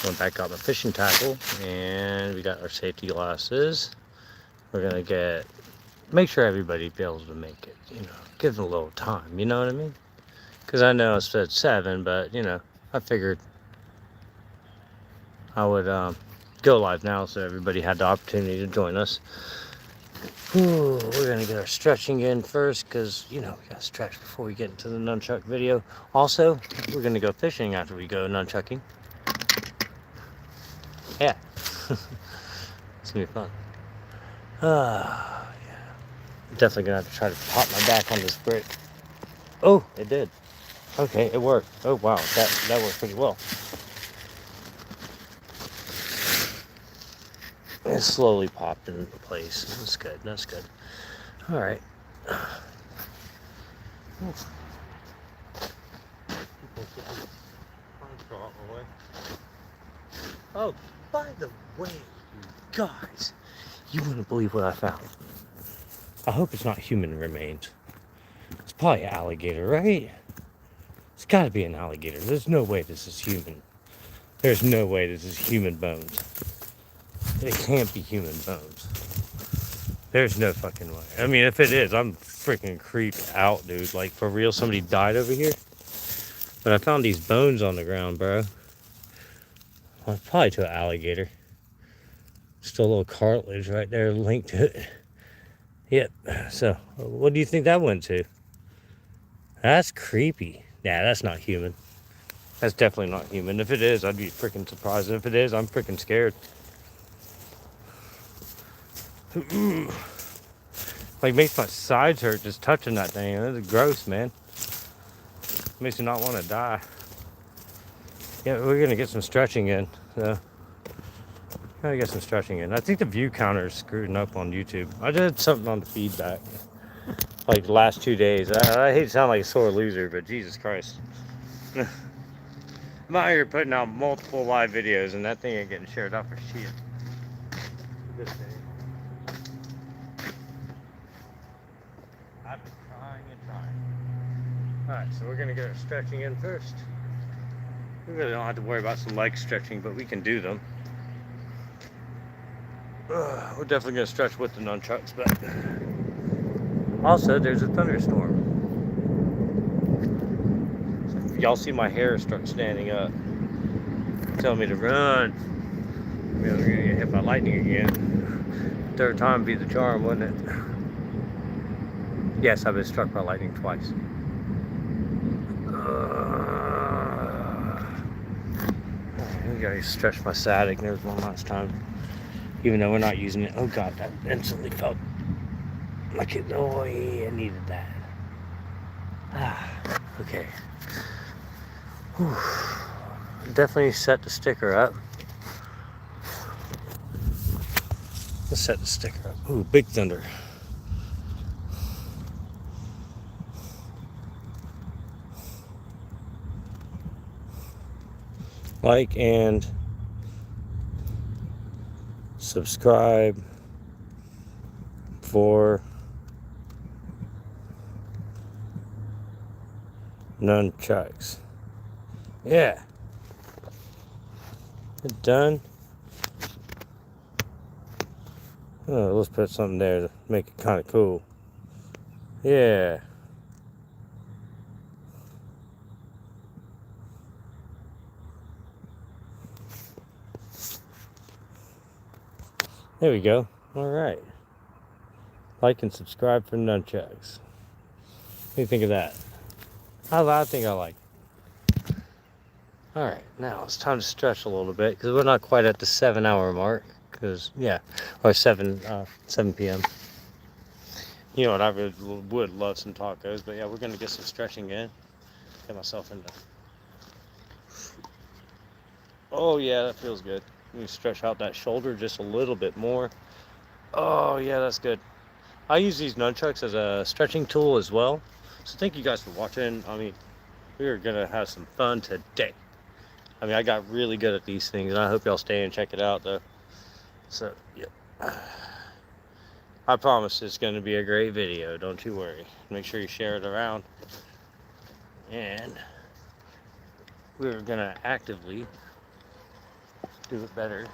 Went back, got my fishing tackle, and we got our safety glasses. We're gonna make sure everybody be able to make it, give them a little time, you know what I mean? Because I know I said 7, but, I figured I would go live now so everybody had the opportunity to join us. Ooh, we're gonna get our stretching in first because we gotta stretch before we get into the nunchuck video. Also, we're gonna go fishing after we go nunchucking. Yeah, it's gonna be fun. Yeah, definitely gonna have to try to pop my back on this brick. Oh, it did. Okay, it worked. Oh wow, that worked pretty well. It slowly popped into place. That's good. That's good. All right. Oh, by the way, you guys, you wouldn't believe what I found. I hope it's not human remains. It's probably an alligator, right? It's got to be an alligator. There's no way this is human. There's no way this is human bones. It can't be human bones. There's no fucking way. I mean, if it is, I'm freaking creeped out, dude. Like, for real, somebody died over here? But I found these bones on the ground, bro. Well, probably to an alligator. Just a little cartilage right there linked to it. Yep. So, what do you think that went to? That's creepy. Yeah, that's not human. That's definitely not human. If it is, I'd be freaking surprised. And if it is, I'm freaking scared. Like, makes my sides hurt just touching that thing. That's gross, man. Makes me not want to die. Yeah, we're gonna get some stretching in. So, gotta get some stretching in. I think the view counter is screwing up on YouTube. I did something on the feedback, like the last 2 days. I hate to sound like a sore loser, but Jesus Christ. I'm out here putting out multiple live videos, and that thing ain't getting shared out for shit. This thing. I've been trying and trying. Alright, so we're gonna get our stretching in first. We really don't have to worry about some leg stretching, but we can do them. We're definitely gonna stretch with the nunchucks, but also there's a thunderstorm. So if y'all see my hair start standing up, telling me to run. We're gonna get hit by lightning again. Third time would be the charm, wouldn't it? Yes, I've been struck by lightning twice. I gotta stretch my sciatic nerve one last time. Even though we're not using it. Oh god, that instantly felt like it. Oh yeah, I needed that. Okay. Whew. Definitely set the sticker up. Let's set the sticker up. Ooh, Big Thunder. Like and subscribe for Nunchucks. Yeah. It done. Oh, let's put something there to make it kind of cool. Yeah. There we go. All right. Like and subscribe for Nunchucks. What do you think of that? I think I like it. All right, now it's time to stretch a little bit because we're not quite at the 7-hour mark. Because or 7 p.m. You know what? I really would love some tacos, but yeah, we're gonna get some stretching in. Get myself into. Oh yeah, that feels good. Let me stretch out that shoulder just a little bit more. Oh yeah, that's good. I use these nunchucks as a stretching tool as well. So thank you guys for watching. I mean, we are gonna have some fun today. I mean, I got really good at these things, and I hope y'all stay and check it out, though. So, yep. I promise it's gonna be a great video. Don't you worry. Make sure you share it around. And we're gonna actively do it better.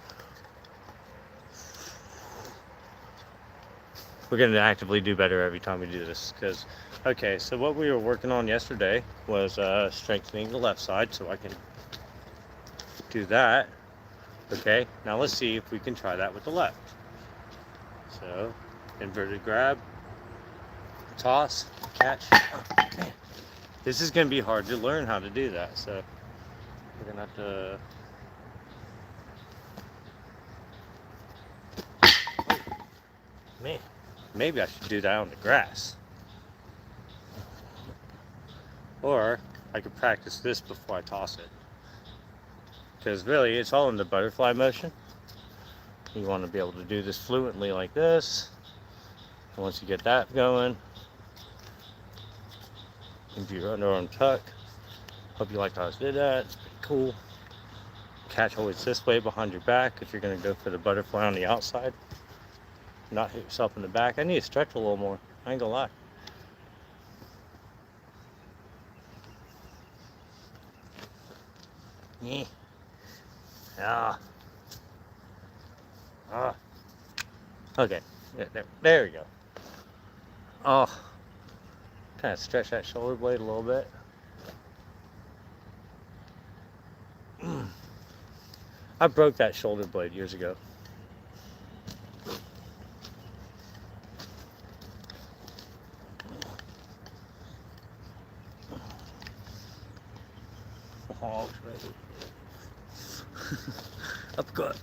We're going to actively do better every time we do this, because, okay, so what we were working on yesterday was strengthening the left side, so I can do that. Okay, now let's see if we can try that with the left. So, inverted grab, toss, catch. Oh, man. This is going to be hard to learn how to do that, so we're going to have to... Man, maybe I should do that on the grass. Or I could practice this before I toss it. Because really, it's all in the butterfly motion. You want to be able to do this fluently like this. And once you get that going, you can do your underarm tuck. Hope you liked how I did that. It's pretty cool. Catch always this way behind your back if you're going to go for the butterfly on the outside. Not hit yourself in the back. I need to stretch a little more. I ain't gonna lie. Yeah. Ah. Ah. Okay. Yeah, there we go. Oh. Kind of stretch that shoulder blade a little bit. I broke that shoulder blade years ago. Oh, uppercut.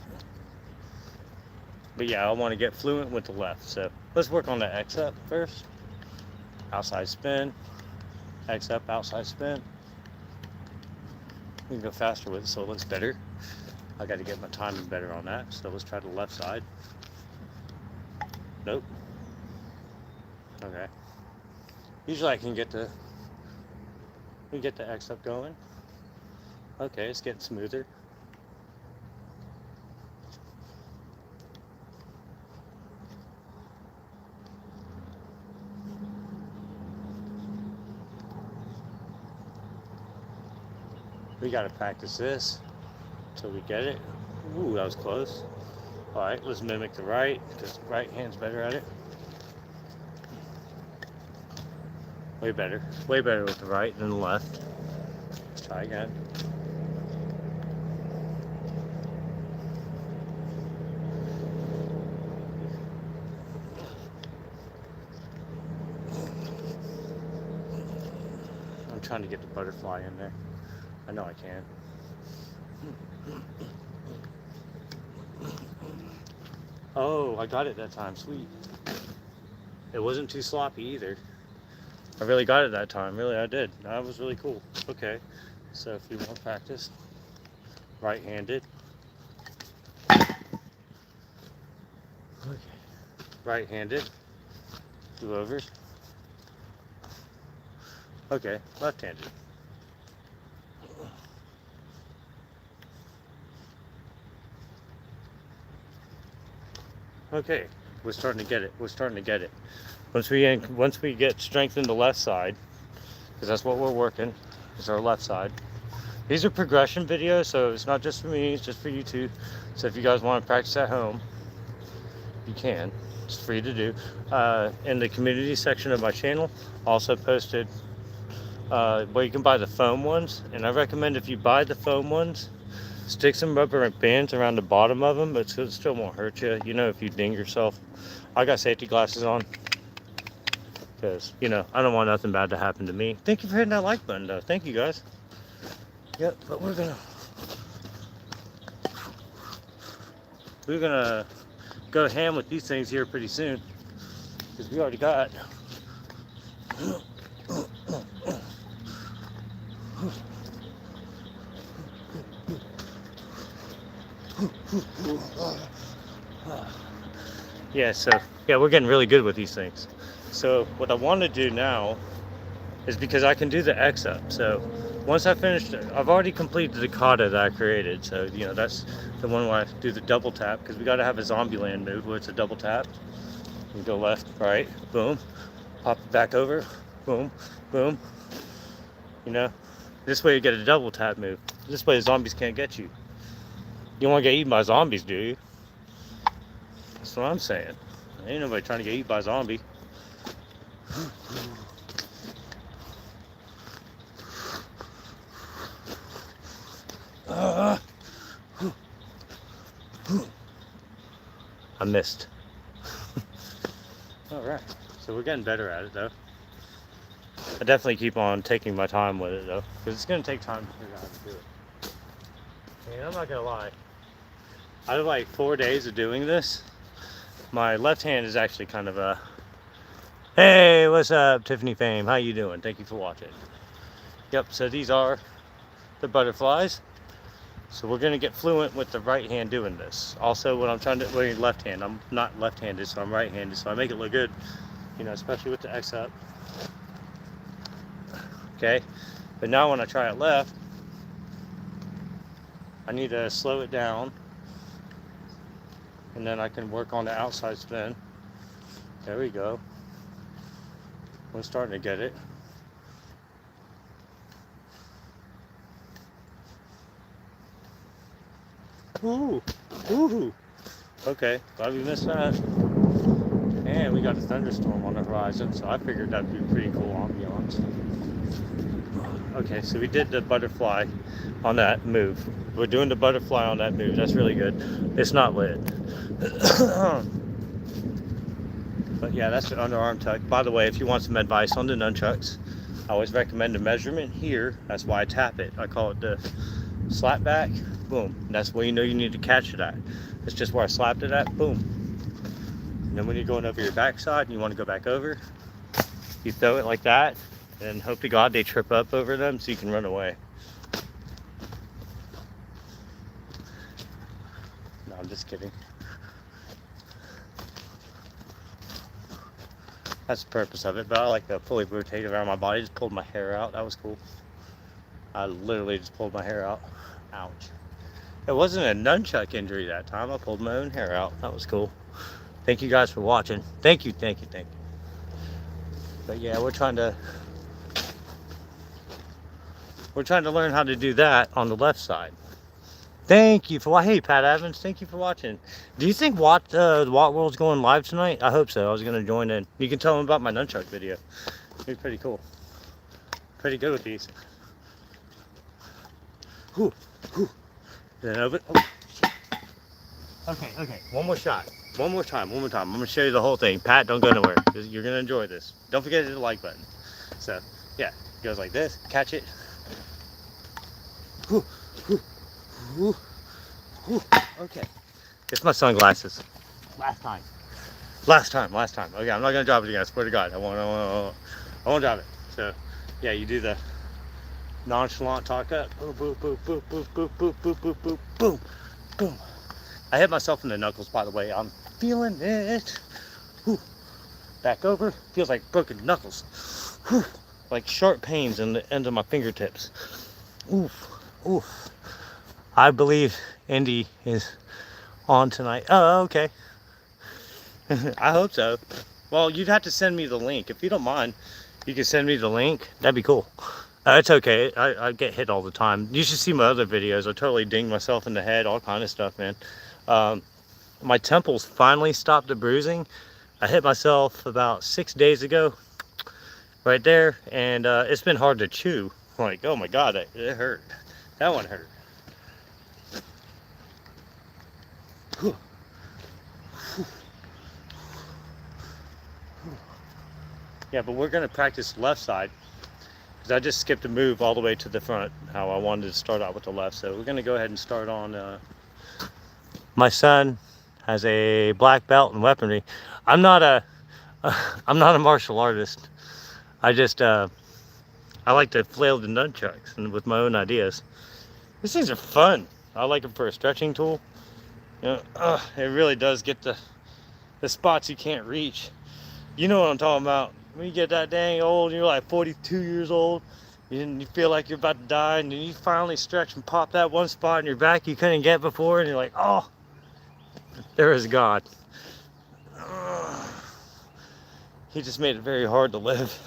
But yeah, I want to get fluent with the left. So let's work on the X up first. Outside spin. X up, outside spin. We can go faster with it so it looks better. I got to get my timing better on that. So let's try the left side. Nope. Okay. Usually I can get the X up going. Okay, it's getting smoother. We got to practice this until we get it. Ooh, that was close. All right, let's mimic the right, because the right hand's better at it. Way better with the right than the left. Let's try again. I'm trying to get the butterfly in there. I know I can. Oh, I got it that time. Sweet. It wasn't too sloppy either. I really got it that time. Really, I did. That was really cool. Okay. So if you want to practice, right-handed. Okay. Right-handed. Do overs. Okay. Left-handed. Okay, we're starting to get it. Once we get strength in the left side, because that's what we're working, is our left side. These are progression videos, so it's not just for me, it's just for you too. So if you guys want to practice at home, you can. It's free to do. In the community section of my channel, I also posted where you can buy the foam ones, and I recommend if you buy the foam ones, stick some rubber bands around the bottom of them, but it still won't hurt you. You know, if you ding yourself. I got safety glasses on because, you know, I don't want nothing bad to happen to me. Thank you for hitting that like button, though. Thank you, guys. Yep, but we're gonna go ham with these things here pretty soon because we already got yeah, so yeah, we're getting really good with these things. So what I want to do now is, because I can do the X up, so once I finished, I've already completed the kata that I created, so you know, that's the one where I do the double tap, because we got to have a zombie land move where it's a double tap. You go left, right, boom, pop it back over, boom, boom. You know, this way you get a double tap move. This way the zombies can't get you. You don't want to get eaten by zombies, do you? That's what I'm saying. Ain't nobody trying to get eaten by a zombie. I missed. Alright, so we're getting better at it though. I definitely keep on taking my time with it though, because it's going to take time to figure out how to do it. And I'm not going to lie, out of like 4 days of doing this, my left hand is actually kind of a, hey, what's up, Tiffany Fame? How you doing? Thank you for watching. Yep, so these are the butterflies. So we're going to get fluent with the right hand doing this. Also, what I'm trying to do, left hand, I'm not left-handed, so I'm right-handed, so I make it look good, you know, especially with the X up. Okay, but now when I try it left, I need to slow it down, and then I can work on the outside spin. There we go. We're starting to get it. Ooh, ooh. Okay, glad we missed that. And we got a thunderstorm on the horizon, so I figured that'd be pretty cool ambiance. Okay, so we did the butterfly on that move. We're doing the butterfly on that move. That's really good. It's not lit. But yeah, that's the underarm tuck. By the way, if you want some advice on the nunchucks, I always recommend a measurement here. That's why I tap it. I call it the slap back. Boom. That's where you know you need to catch it at. It's just where I slapped it at. Boom. And then when you're going over your backside and you want to go back over, you throw it like that, and hope to God they trip up over them so you can run away. No, I'm just kidding. That's the purpose of it, but I like to fully rotate around my body. Just pulled my hair out. That was cool. I literally just pulled my hair out. Ouch. It wasn't a nunchuck injury that time. I pulled my own hair out. That was cool. Thank you guys for watching. Thank you, thank you, thank you. But yeah, we're trying to learn how to do that on the left side. Thank you for, hey Pat Evans, thank you for watching. Do you think Watt World's going live tonight? I hope so. I was gonna join in. You can tell them about my nunchuck video. It's pretty cool. Pretty good with these. Whew, whew. Then over. Oh. Okay. One more shot. One more time. I'm gonna show you the whole thing. Pat, don't go nowhere. You're gonna enjoy this. Don't forget to hit the like button. So, yeah, it goes like this. Catch it. Whew, whew, whew, whew. Okay. It's my sunglasses. Last time. Okay, I'm not gonna drop it again. I swear to God, I won't drop it. So, yeah, you do the nonchalant talk up. Boom, boom, boom, boom, boom, boom, boom, boom, boom, boom, boom, boom. I hit myself in the knuckles, by the way. I'm feeling it. Whew. Back over. Feels like broken knuckles. Whew. Like sharp pains in the end of my fingertips. Oof. Oof. I believe Indy is on tonight. Oh, okay. I hope so. Well, you'd have to send me the link. If you don't mind, you can send me the link. That'd be cool. It's okay. I get hit all the time. You should see my other videos. I totally dinged myself in the head. All kind of stuff, man. My temples finally stopped the bruising. I hit myself about 6 days ago. Right there. And it's been hard to chew. Like, oh my God, it hurt. That one hurt. Whew. Yeah, but we're going to practice left side. Because I just skipped a move all the way to the front. How I wanted to start out with the left. So we're going to go ahead and start on... My son has a black belt in weaponry. I'm not a martial artist. I just... I like to flail the nunchucks and with my own ideas. These things are fun. I like them for a stretching tool. You know, it really does get the spots you can't reach. You know what I'm talking about. When you get that dang old, you're like 42 years old, and you feel like you're about to die, and then you finally stretch and pop that one spot in your back you couldn't get before, and you're like, oh, there is God. He just made it very hard to live.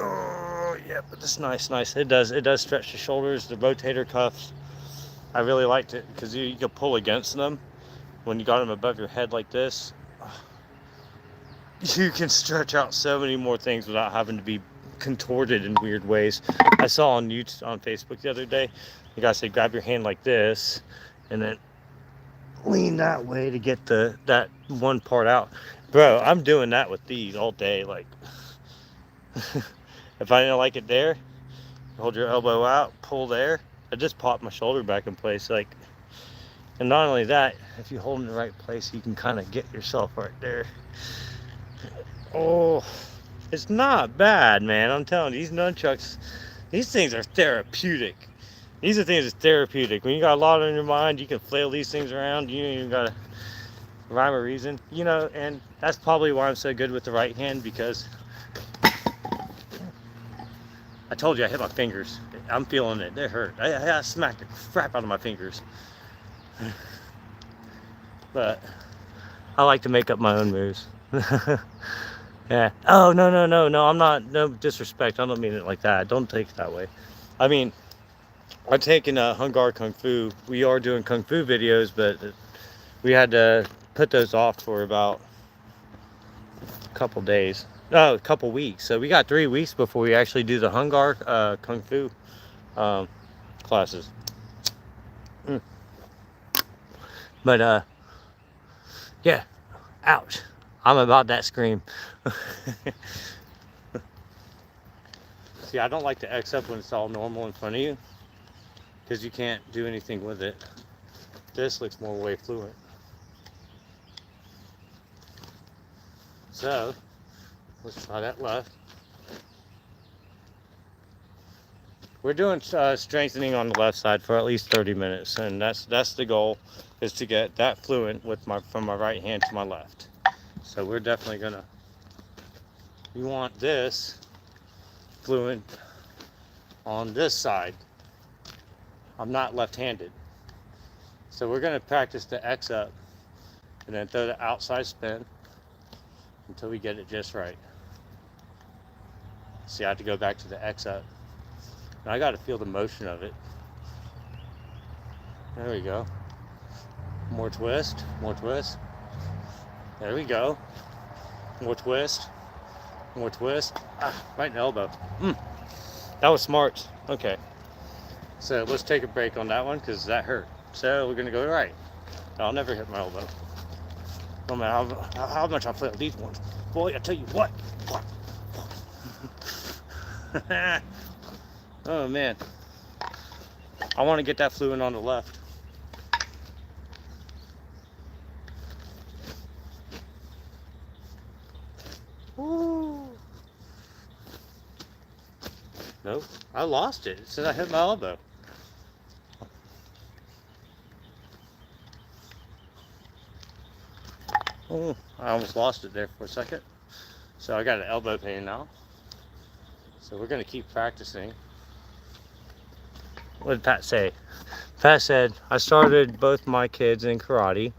Oh yeah, but it's nice. It does stretch the shoulders, the rotator cuffs. I really liked it because you could pull against them when you got them above your head like this. You can stretch out so many more things without having to be contorted in weird ways. I saw on YouTube, on Facebook the other day, the guy said grab your hand like this and then lean that way to get that one part out. Bro, I'm doing that with these all day. Like, if I didn't like it there, hold your elbow out, pull there. I just popped my shoulder back in place. Like, and not only that, if you hold in the right place, you can kind of get yourself right there. Oh, it's not bad, man. I'm telling you, these nunchucks, these things are therapeutic. These are things that's therapeutic. When you got a lot on your mind, you can flail these things around. You ain't even got to rhyme or reason, you know, and that's probably why I'm so good with the right hand, because I told you I hit my fingers. I'm feeling it. They hurt. I smacked the crap out of my fingers. But I like to make up my own moves. Yeah. Oh, no. I'm not, no disrespect. I don't mean it like that. Don't take it that way. I mean, I'm taking Hung Gar Kung Fu. We are doing Kung Fu videos, but we had to put those off for about a couple days. No, a couple weeks. So we got 3 weeks before we actually do the Hung Gar Kung Fu classes. But, yeah. Ouch. I'm about that scream. See, I don't like to X up when it's all normal in front of you, because you can't do anything with it. This looks more way fluent. So, let's try that left. We're doing strengthening on the left side for at least 30 minutes, and that's the goal, is to get that fluent with from my right hand to my left. So we're definitely gonna, we want this fluent on this side. I'm not left-handed. So we're gonna practice the X up and then throw the outside spin until we get it just right. See, I have to go back to the X up. And I gotta feel the motion of it. There we go. More twist, more twist. There we go. More twist. More twist. Ah, right in the elbow. That was smart. Okay. So let's take a break on that one, because that hurt. So we're gonna go right. I'll never hit my elbow. No matter how much I play with these ones. Boy, I tell you what. Oh man. I want to get that fluent on the left. Ooh. Nope, I lost it. It said I hit my elbow. Oh, I almost lost it there for a second. So I got an elbow pain now. So we're going to keep practicing. What did Pat say? Pat said, I started both my kids in karate.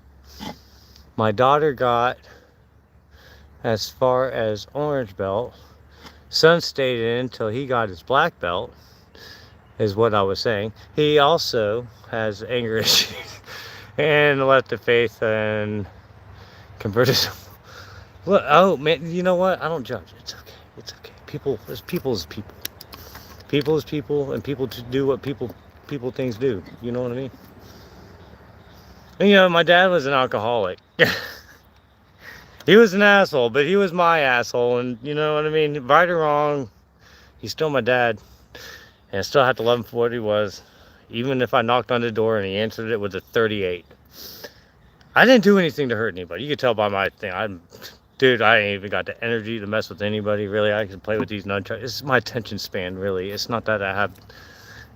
My daughter got as far as orange belt. Son stayed in until he got his black belt, is what I was saying. He also has anger issues and left the faith and converted. Look, oh man, you know what? I don't judge. It's okay. It's okay. People is people. People is people, and people to do what people things do. You know what I mean? And, you know, my dad was an alcoholic. He was an asshole, but he was my asshole, and you know what I mean? Right or wrong, he's still my dad, and I still have to love him for what he was, even if I knocked on the door and he answered it with a 38. I didn't do anything to hurt anybody. You can tell by my thing. Dude, I ain't even got the energy to mess with anybody, really. I can play with these nunchucks. It's my attention span, really. It's not that I have,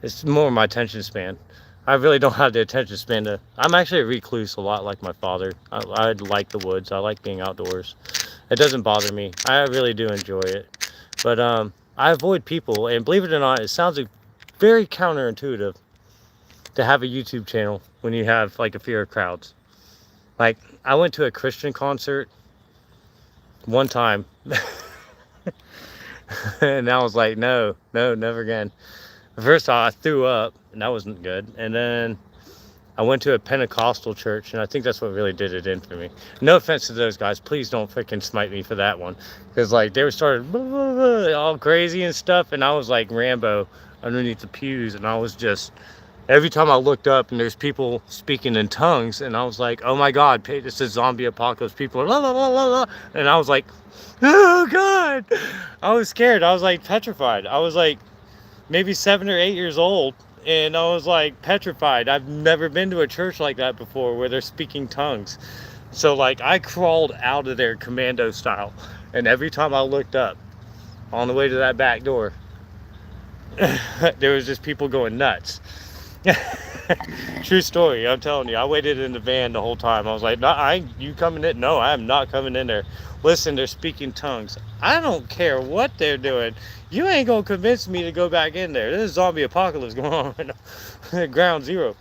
it's more my attention span. I really don't have the attention span to, I'm actually a recluse a lot like my father. I like the woods. I like being outdoors. It doesn't bother me. I really do enjoy it. But I avoid people, and believe it or not, it sounds very counterintuitive to have a YouTube channel when you have like a fear of crowds. Like, I went to a Christian concert one time and I was like, no, never again. First off, I threw up, and that wasn't good. And then I went to a Pentecostal church, and I think that's what really did it in for me. No offense to those guys. Please don't freaking smite me for that one. Because, like, they were started blah, blah, blah, all crazy and stuff, and I was like Rambo underneath the pews, and I was just, every time I looked up and there's people speaking in tongues, and I was like, oh my God, this is zombie apocalypse. People are la la la la la. And I was like, oh God. I was scared. I was like petrified. I was like maybe 7 or 8 years old. And I was like petrified. I've never been to a church like that before where they're speaking tongues. So like I crawled out of there commando style. And every time I looked up on the way to that back door, there was just people going nuts. True story, I'm telling you. I waited in the van the whole time. I was like, no, you coming in? No, I am not coming in there. Listen, they're speaking tongues. I don't care what they're doing. You ain't gonna convince me to go back in there. There's zombie apocalypse going on right now. At ground zero.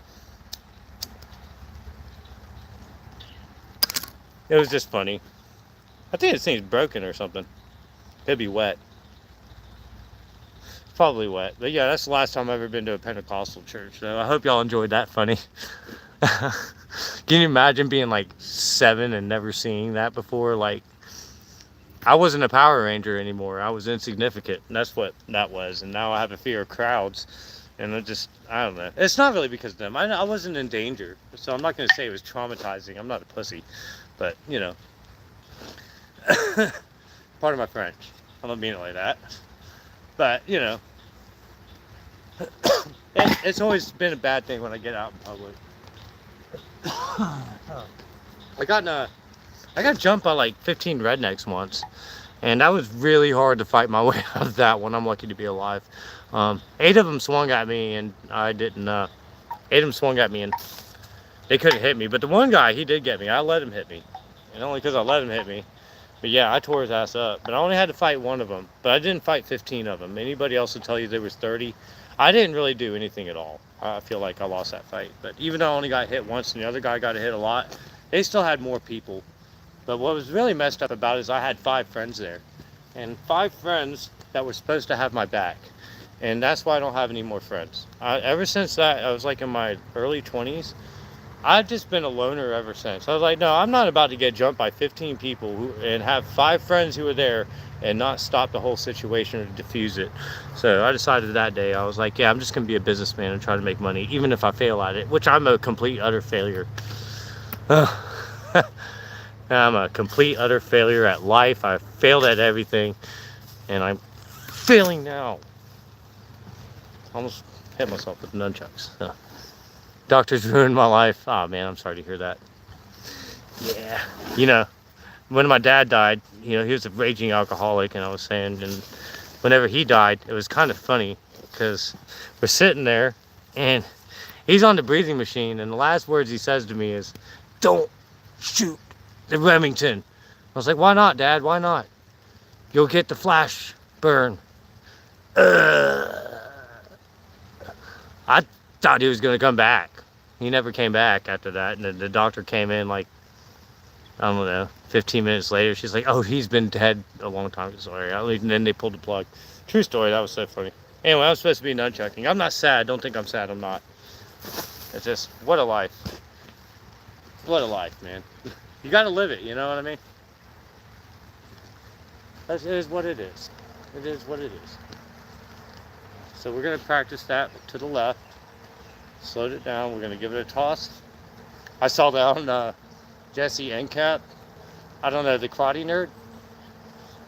It was just funny. I think this thing's broken or something. Could be wet. Probably wet. But yeah, that's the last time I've ever been to a Pentecostal church. So I hope y'all enjoyed that funny. Can you imagine being like 7 and never seeing that before? Like, I wasn't a Power Ranger anymore. I was insignificant. And that's what that was. And now I have a fear of crowds. And I don't know. It's not really because of them. I wasn't in danger. So I'm not going to say it was traumatizing. I'm not a pussy. But, you know. Pardon my French. I don't mean it like that. But, you know, it's always been a bad thing when I get out in public. I got jumped by like 15 rednecks once, and that was really hard to fight my way out of that one. I'm lucky to be alive. 8 of them swung at me, and I didn't. 8 of them swung at me, and they couldn't hit me. But the one guy, he did get me. I let him hit me, and only because I let him hit me. But yeah, I tore his ass up. But I only had to fight 1 of them. But I didn't fight 15 of them. Anybody else would tell you there was 30. I didn't really do anything at all. I feel like I lost that fight. But even though I only got hit once and the other guy got hit a lot, they still had more people. But what was really messed up about it is I had 5 friends there. And 5 friends that were supposed to have my back. And that's why I don't have any more friends. Ever since that, I was like in my early 20s. I've just been a loner ever since. I was like, no, I'm not about to get jumped by 15 people and have 5 friends who were there and not stop the whole situation or diffuse it. So I decided that day, I was like, yeah, I'm just going to be a businessman and try to make money, even if I fail at it, which I'm a complete, utter failure. I'm a complete, utter failure at life. I failed at everything, and I'm failing now. Almost hit myself with nunchucks. Doctors ruined my life. Oh man, I'm sorry to hear that. Yeah. You know, when my dad died, you know, he was a raging alcoholic, and I was saying, and whenever he died, it was kind of funny because we're sitting there and he's on the breathing machine, and the last words he says to me is, "Don't shoot the Remington." I was like, "Why not, Dad? Why not? You'll get the flash burn." I thought he was going to come back. He never came back after that. And the doctor came in like, I don't know, 15 minutes later. She's like, oh, he's been dead a long time. Sorry. And then they pulled the plug. True story. That was so funny. Anyway, I was supposed to be nunchucking. I'm not sad. Don't think I'm sad. I'm not. It's just, what a life. What a life, man. You got to live it. You know what I mean? It is what it is. It is what it is. So we're going to practice that to the left. Slowed it down. We're going to give it a toss. I saw that on Jesse Encap. I don't know, the karate nerd.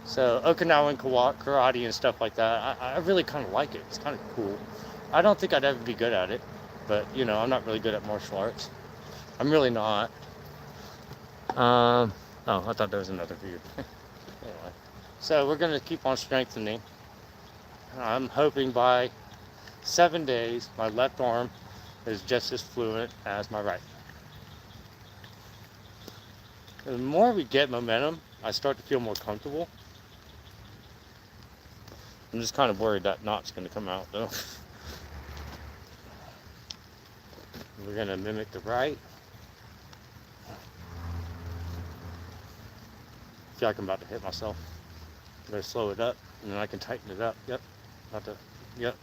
So Okinawan karate and stuff like that. I really kind of like it. It's kind of cool. I don't think I'd ever be good at it. But, you know, I'm not really good at martial arts. I'm really not. Oh, I thought there was another view. Anyway. So we're going to keep on strengthening. I'm hoping by 7 days, my left arm is just as fluent as my right. The more we get momentum, I start to feel more comfortable. I'm just kind of worried that knot's going to come out, though. We're going to mimic the right. I feel like I'm about to hit myself. I'm going to slow it up, and then I can tighten it up. Yep. Yep.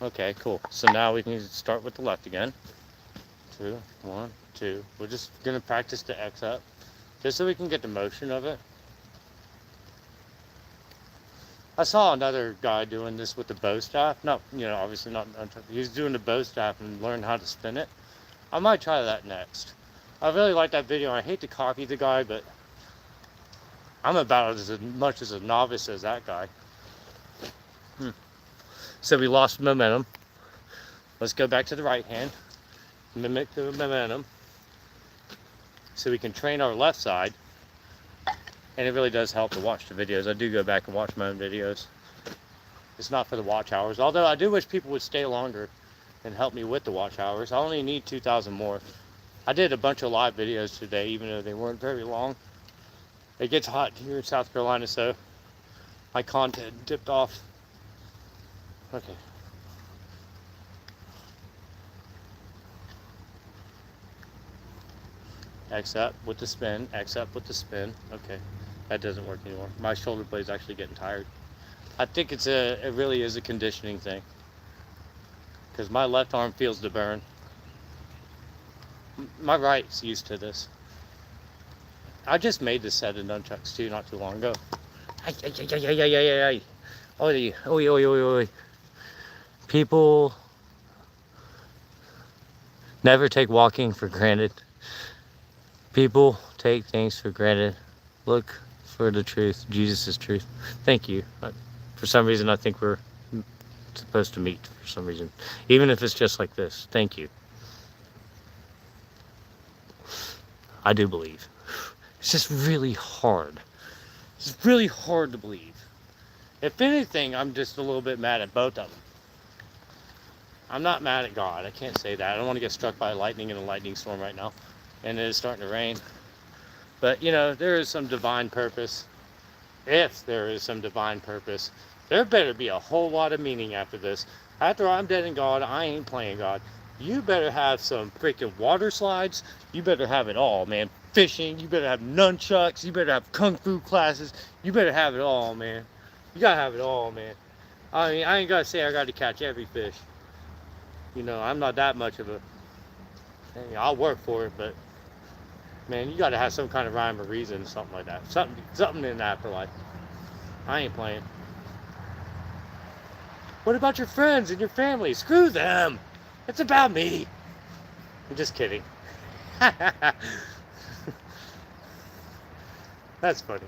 Okay, cool. So now we can start with the left again. 2, 1, 2. We're just gonna practice the X up, just so we can get the motion of it. I saw another guy doing this with the bow staff. No, obviously not. He's doing the bow staff and learn how to spin it. I might try that next. I really like that video. I hate to copy the guy, but I'm about as much as a novice as that guy. So we lost momentum. Let's go back to the right hand. Mimic the momentum. So we can train our left side. And it really does help to watch the videos. I do go back and watch my own videos. It's not for the watch hours. Although I do wish people would stay longer and help me with the watch hours. I only need 2,000 more. I did a bunch of live videos today, even though they weren't very long. It gets hot here in South Carolina, so my content dipped off. Okay. X up with the spin, X up with the spin. Okay, that doesn't work anymore. My shoulder blade's actually getting tired. I think it really is a conditioning thing, because my left arm feels the burn. My right's used to this. I just made this set of nunchucks too, not too long ago. People never take walking for granted. People take things for granted. Look for the truth. Jesus is truth. Thank you. For some reason, I think we're supposed to meet for some reason. Even if it's just like this. Thank you. I do believe. It's just really hard. It's really hard to believe. If anything, I'm just a little bit mad at both of them. I'm not mad at God. I can't say that. I don't want to get struck by lightning in a lightning storm right now. And it is starting to rain. But, there is some divine purpose. If there is some divine purpose, there better be a whole lot of meaning after this. After I'm dead and gone, I ain't playing God. You better have some freaking water slides. You better have it all, man. Fishing. You better have nunchucks. You better have kung fu classes. You better have it all, man. You gotta have it all, man. I mean, I ain't gotta say I gotta catch every fish. I'm not that much of a... I'll work for it, but... Man, you gotta have some kind of rhyme or reason, something like that. Something in the afterlife. I ain't playing. What about your friends and your family? Screw them. It's about me. I'm just kidding. That's funny.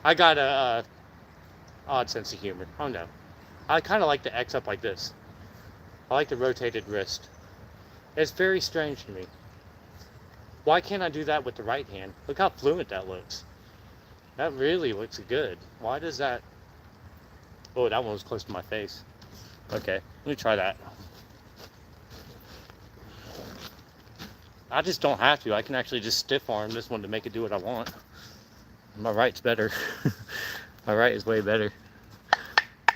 I got a odd sense of humor. Oh no. I kind of like the X up like this. I like the rotated wrist. It's very strange to me. Why can't I do that with the right hand? Look how fluent that looks. That really looks good. Why does that... Oh, that one was close to my face. Okay, let me try that. I just don't have to. I can actually just stiff arm this one to make it do what I want. My right's better. My right is way better.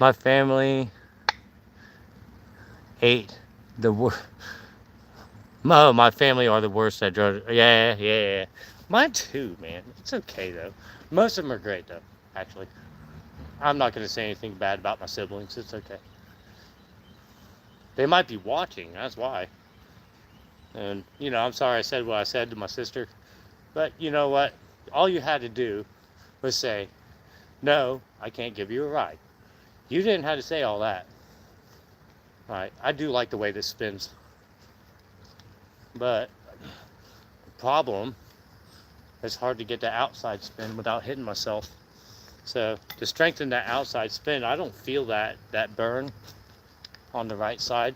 My family ate the worst. Oh, my family are the worst at drugs. Yeah. Mine too, man. It's okay, though. Most of them are great, though, actually. I'm not going to say anything bad about my siblings. It's okay. They might be watching. That's why. And, I'm sorry I said what I said to my sister. But you know what? All you had to do was say, no, I can't give you a ride. You didn't have to say all that. All right. I do like the way this spins. But the problem, it's hard to get the outside spin without hitting myself. So to strengthen that outside spin, I don't feel that burn on the right side.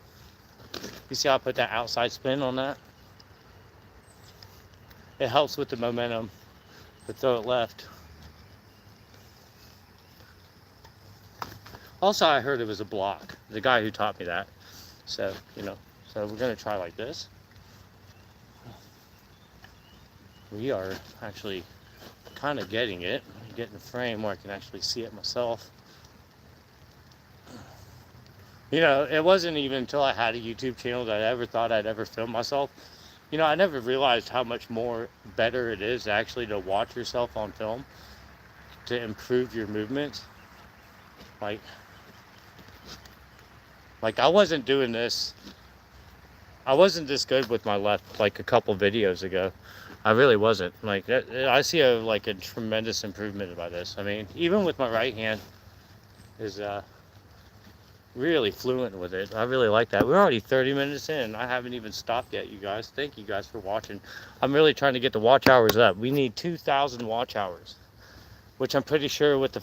You see how I put that outside spin on that? It helps with the momentum to throw it left. Also, I heard it was a block. The guy who taught me that. So, so we're going to try like this. We are actually kind of getting it. Getting the frame where I can actually see it myself. It wasn't even until I had a YouTube channel that I ever thought I'd ever film myself. I never realized how much more better it is actually to watch yourself on film to improve your movements. Like, Like, I wasn't doing this. I wasn't this good with my left like a couple videos ago. I really wasn't. Like, I see a tremendous improvement by this. I mean, even with my right hand is really fluent with it. I really like that. We're already 30 minutes in. I haven't even stopped yet, you guys. Thank you guys for watching. I'm really trying to get the watch hours up. We need 2,000 watch hours, which I'm pretty sure with the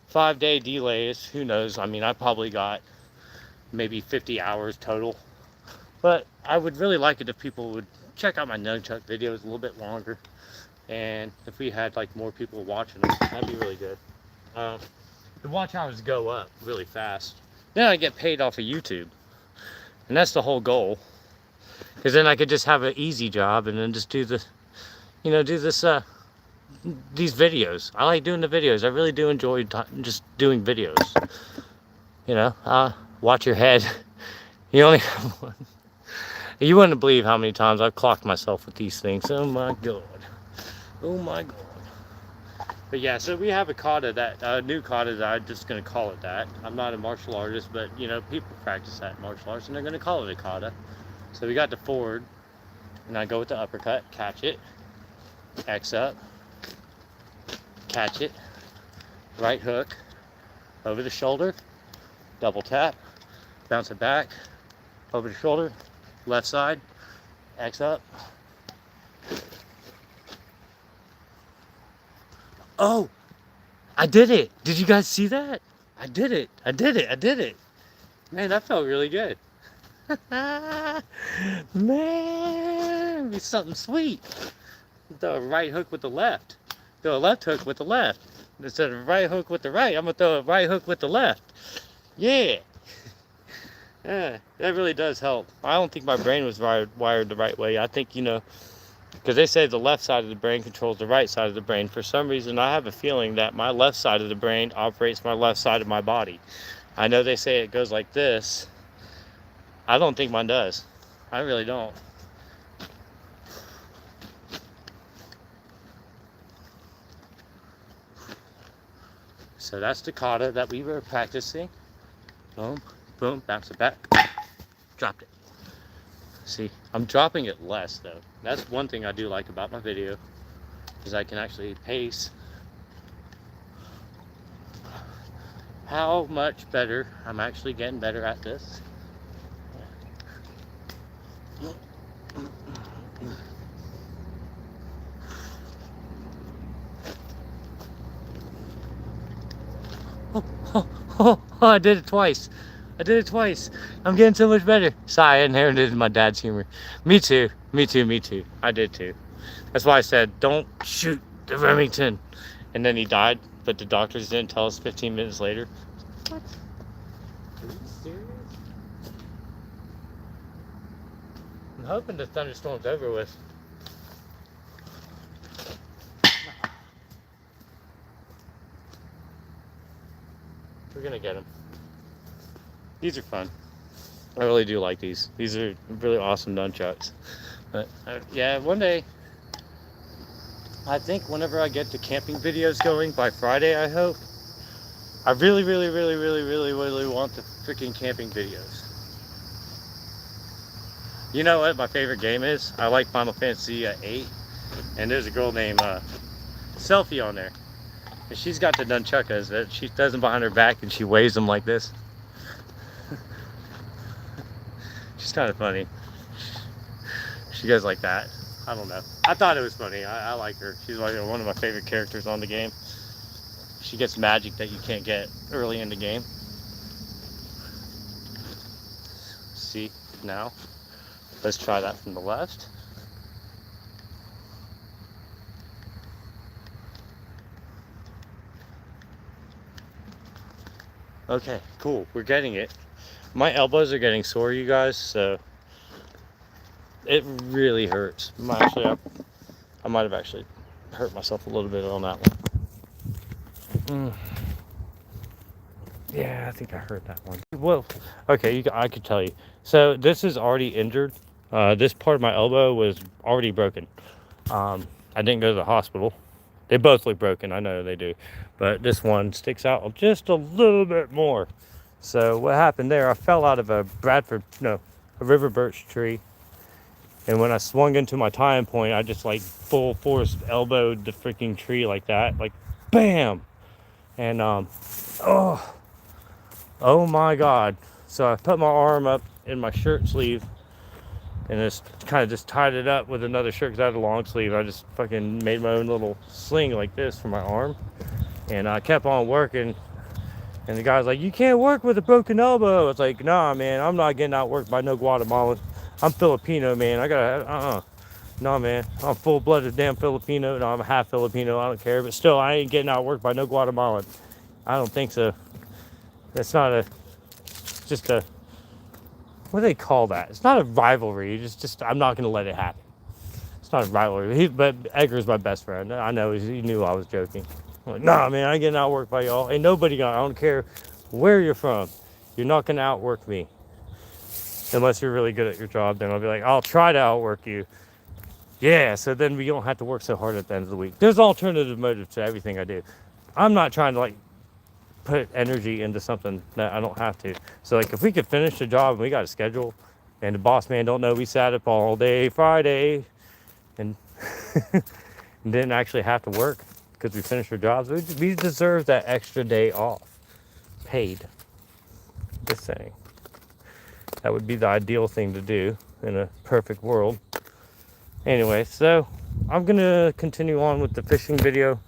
five-day delays, who knows? I mean, I probably got maybe 50 hours total. But I would really like it if people would check out my nunchuck videos a little bit longer. And if we had like more people watching them, that'd be really good. The watch hours go up really fast. Then I get paid off of YouTube. And that's the whole goal. Because then I could just have an easy job and then just do the, do this, these videos. I like doing the videos. I really do enjoy just doing videos. Watch your head. You only have one. You wouldn't believe how many times I've clocked myself with these things. Oh my God. Oh my God. But yeah, so we have a kata, that new kata that I'm just going to call it that. I'm not a martial artist, but people practice that in martial arts and they're going to call it a kata. So we got the forward, and I go with the uppercut, catch it, X up, catch it, right hook, over the shoulder, double tap, bounce it back, over the shoulder, left side, X up. Oh, I did it. Did you guys see that? I did it. I did it. I did it. Man, that felt really good. Man, it's something sweet. Throw a right hook with the left. Throw a left hook with the left. Instead of a right hook with the right, I'm going to throw a right hook with the left. Yeah. Yeah, that really does help. I don't think my brain was wired the right way. I think, because they say the left side of the brain controls the right side of the brain. For some reason, I have a feeling that my left side of the brain operates my left side of my body. I know they say it goes like this. I don't think mine does. I really don't. So that's the kata that we were practicing. Boom, boom, bounce it back. Dropped it. See, I'm dropping it less though. That's one thing I do like about my video, is I can actually pace how much better I'm actually getting better at this. Oh, I did it twice. I did it twice. I'm getting so much better. Sorry, I inherited my dad's humor. Me too. Me too. Me too. I did too. That's why I said, don't shoot the Remington. And then he died, but the doctors didn't tell us 15 minutes later. What? Are you serious? I'm hoping the thunderstorm's over with. We're gonna get them. These are fun. I really do like these. These are really awesome nunchucks. But yeah, one day, I think whenever I get the camping videos going by Friday, I hope. I really, really, really, really, really, really want the freaking camping videos. You know what my favorite game is? I like Final Fantasy 8, and there's a girl named Selfie on there. And she's got the nunchucks that she does them behind her back and she waves them like this. She's kind of funny. She goes like that. I don't know. I thought it was funny. I like her. She's like one of my favorite characters on the game. She gets magic that you can't get early in the game. See, now, let's try that from the left. Okay, cool. We're getting it. My elbows are getting sore, you guys, so it really hurts. I might have actually hurt myself a little bit on that one. Yeah, I think I hurt that one. Well, okay, I could tell you. So this is already injured. This part of my elbow was already broken. I didn't go to the hospital. They both look broken, I know they do. But this one sticks out just a little bit more. So what happened there, I fell out of a river birch tree. And when I swung into my tying point, I just like full force elbowed the freaking tree like that, like bam. And oh my God. So I put my arm up in my shirt sleeve and just kind of just tied it up with another shirt because I had a long sleeve. I just fucking made my own little sling like this for my arm. And I kept on working. And the guy's like, you can't work with a broken elbow. It's like, nah, man, I'm not getting outworked by no Guatemalan. I'm Filipino, man. I gotta, no, man. I'm full-blooded damn Filipino. No, I'm half Filipino. I don't care. But still, I ain't getting outworked by no Guatemalan. I don't think so. It's not a, just a, what do they call that? It's not a rivalry. It's just I'm not gonna let it happen. It's not a rivalry. But Edgar's my best friend. I know he knew I was joking. I'm like, nah, man, I ain't getting outworked by y'all. Ain't nobody gonna. I don't care where you're from. You're not gonna outwork me. Unless you're really good at your job, then I'll be like, I'll try to outwork you. Yeah, so then we don't have to work so hard at the end of the week. There's alternative motive to everything I do. I'm not trying to like put energy into something that I don't have to. So like if we could finish the job and we got a schedule and the boss man don't know we sat up all day Friday and didn't actually have to work because we finished our jobs, we deserve that extra day off. Paid. Just saying. That would be the ideal thing to do in a perfect world. Anyway, so I'm going to continue on with the fishing video.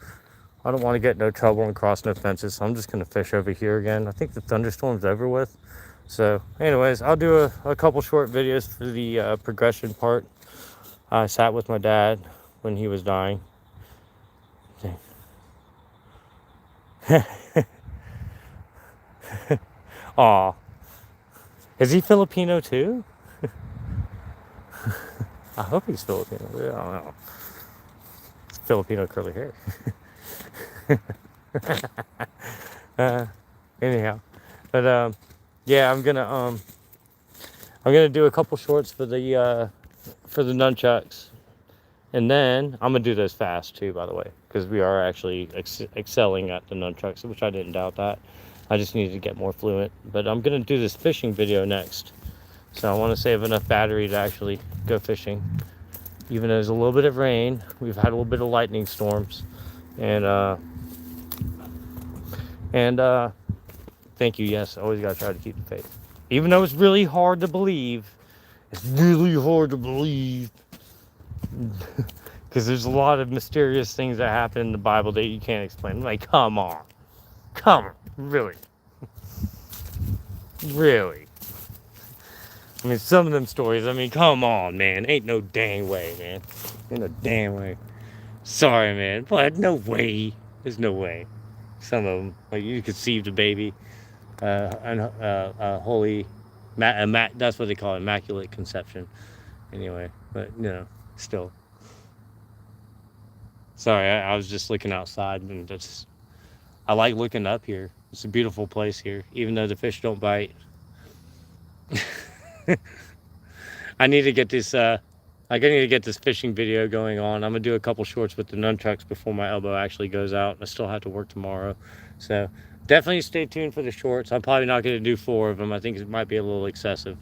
I don't want to get no trouble and cross no fences, so I'm just going to fish over here again. I think the thunderstorm's over with. So anyways, I'll do a couple short videos for the progression part. I sat with my dad when he was dying. Aw. Is he Filipino too? I hope he's Filipino. I don't know. It's Filipino curly hair. Anyhow, but yeah, I'm gonna do a couple shorts for the nunchucks, and then I'm gonna do those fast too, by the way, because we are actually excelling at the nunchucks, which I didn't doubt that. I just needed to get more fluent. But I'm gonna do this fishing video next, so I want to save enough battery to actually go fishing. Even though there's a little bit of rain, we've had a little bit of lightning storms, and thank you. Yes, always gotta try to keep the faith, even though it's really hard to believe. It's really hard to believe because there's a lot of mysterious things that happen in the Bible that you can't explain. Like, come on, really. I mean, some of them stories, I mean, come on, man. Ain't no dang way, man. Ain't no damn way. Sorry, man, but no way. There's no way. Some of them, like you conceived a baby, holy, that's what they call it, immaculate conception. Anyway, but you know, still. Sorry, I was just looking outside and just, I like looking up here. It's a beautiful place here, even though the fish don't bite. I need to get this fishing video going on. I'm gonna do a couple shorts with the nunchucks before my elbow actually goes out. I still have to work tomorrow, so definitely stay tuned for the shorts. I'm probably not gonna do 4 of them. I think it might be a little excessive.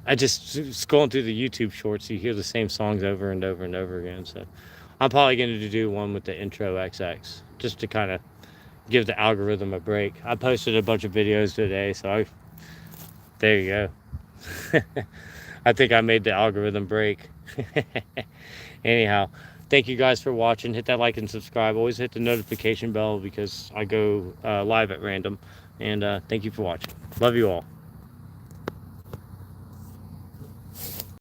I just scrolling through the YouTube shorts, you hear the same songs over and over and over again. So I'm probably gonna do one with the intro XX just to kind of give the algorithm a break. I posted a bunch of videos today, so there you go. I think I made the algorithm break. Anyhow, thank you guys for watching. Hit that like and subscribe. Always hit the notification bell because I go live at random. And thank you for watching. Love you all.